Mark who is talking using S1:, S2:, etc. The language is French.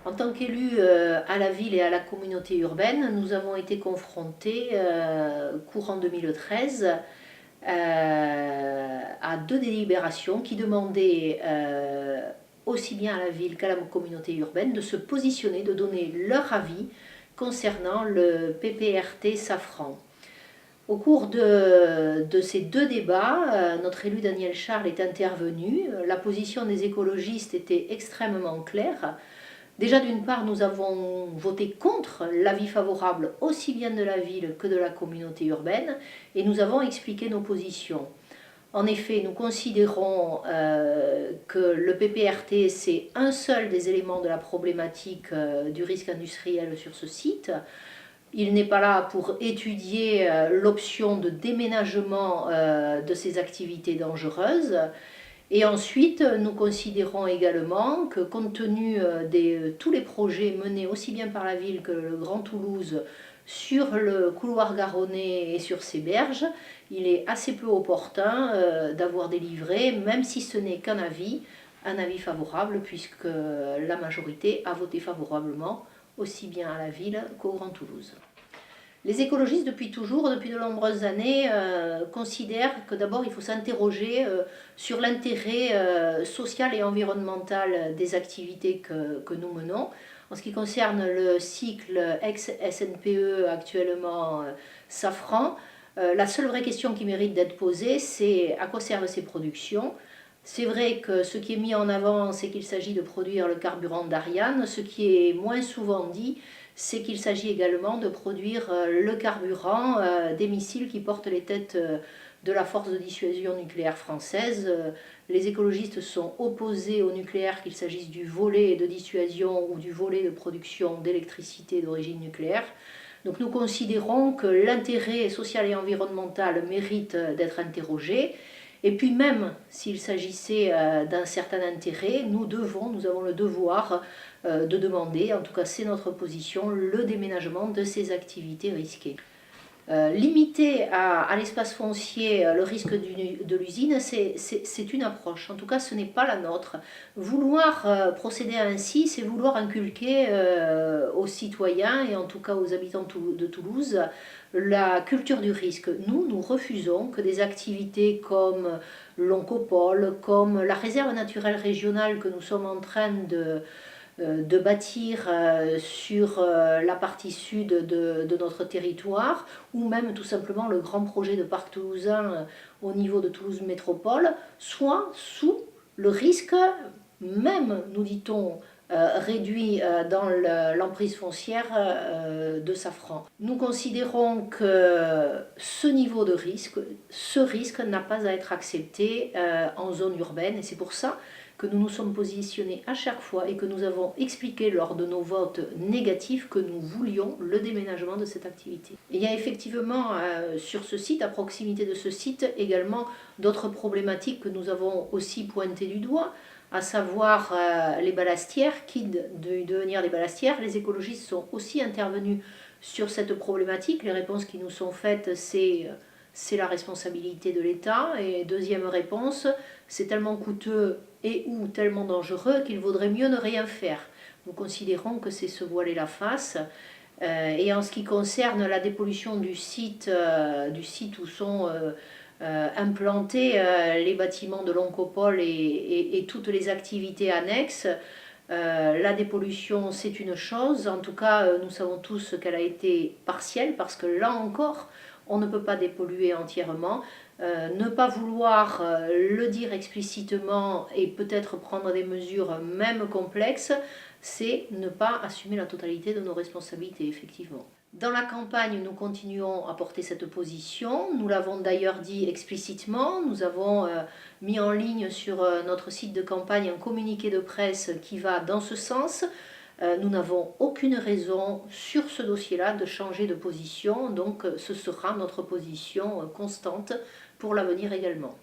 S1: En tant qu'élus à la ville et à la communauté urbaine, nous avons été confrontés, courant 2013, à deux délibérations qui demandaient aussi bien à la ville qu'à la communauté urbaine de se positionner, de donner leur avis concernant le PPRT Safran. Au cours de ces deux débats, notre élu Daniel Charles est intervenu. La position des écologistes était extrêmement claire. Déjà, d'une part, nous avons voté contre l'avis favorable aussi bien de la ville que de la communauté urbaine et nous avons expliqué nos positions. En effet, nous considérons que le PPRT, c'est un seul des éléments de la problématique du risque industriel sur ce site. Il n'est pas là pour étudier l'option de déménagement de ces activités dangereuses. Et ensuite, nous considérons également que compte tenu de tous les projets menés aussi bien par la ville que le Grand Toulouse sur le couloir garonnais et sur ses berges, il est assez peu opportun d'avoir délivré, même si ce n'est qu'un avis, un avis favorable, puisque la majorité a voté favorablement aussi bien à la ville qu'au Grand Toulouse. Les écologistes, depuis toujours, depuis de nombreuses années, considèrent que d'abord il faut s'interroger sur l'intérêt social et environnemental des activités que nous menons. En ce qui concerne le cycle ex-SNPE actuellement Safran, la seule vraie question qui mérite d'être posée, c'est à quoi servent ces productions. C'est vrai que ce qui est mis en avant, c'est qu'il s'agit de produire le carburant d'Ariane. Ce qui est moins souvent dit, c'est qu'il s'agit également de produire le carburant des missiles qui portent les têtes de la force de dissuasion nucléaire française. Les écologistes sont opposés au nucléaire, qu'il s'agisse du volet de dissuasion ou du volet de production d'électricité d'origine nucléaire. Donc nous considérons que l'intérêt social et environnemental mérite d'être interrogé. Et puis même s'il s'agissait d'un certain intérêt, nous avons le devoir de demander, en tout cas c'est notre position, le déménagement de ces activités risquées. Limiter à l'espace foncier le risque de l'usine, c'est une approche. En tout cas, ce n'est pas la nôtre. Vouloir procéder ainsi, c'est vouloir inculquer aux citoyens et en tout cas aux habitants de Toulouse la culture du risque. Nous refusons que des activités comme l'Oncopole, comme la réserve naturelle régionale que nous sommes en train de bâtir sur la partie sud de notre territoire, ou même tout simplement le grand projet de parc toulousain au niveau de Toulouse Métropole, soit sous le risque, même, nous dit-on, réduit dans l'emprise foncière de Safran. Nous considérons que ce niveau de risque, ce risque n'a pas à être accepté en zone urbaine, et c'est pour ça que nous nous sommes positionnés à chaque fois et que nous avons expliqué lors de nos votes négatifs que nous voulions le déménagement de cette activité. Et il y a effectivement sur ce site, à proximité de ce site, également d'autres problématiques que nous avons aussi pointées du doigt, à savoir les ballastières, qui devenir des ballastières. Les écologistes sont aussi intervenus sur cette problématique. Les réponses qui nous sont faites, c'est la responsabilité de l'État. Et deuxième réponse, c'est tellement coûteux et ou tellement dangereux qu'il vaudrait mieux ne rien faire. Nous considérons que c'est se voiler la face. Et en ce qui concerne la dépollution du site où sont implantés les bâtiments de l'Oncopole et toutes les activités annexes, la dépollution c'est une chose, en tout cas nous savons tous qu'elle a été partielle parce que là encore on ne peut pas dépolluer entièrement. Ne pas vouloir le dire explicitement et peut-être prendre des mesures même complexes, c'est ne pas assumer la totalité de nos responsabilités, effectivement. Dans la campagne, nous continuons à porter cette position. Nous l'avons d'ailleurs dit explicitement. Nous avons mis en ligne sur notre site de campagne un communiqué de presse qui va dans ce sens. Nous n'avons aucune raison sur ce dossier-là de changer de position, donc ce sera notre position constante pour l'avenir également.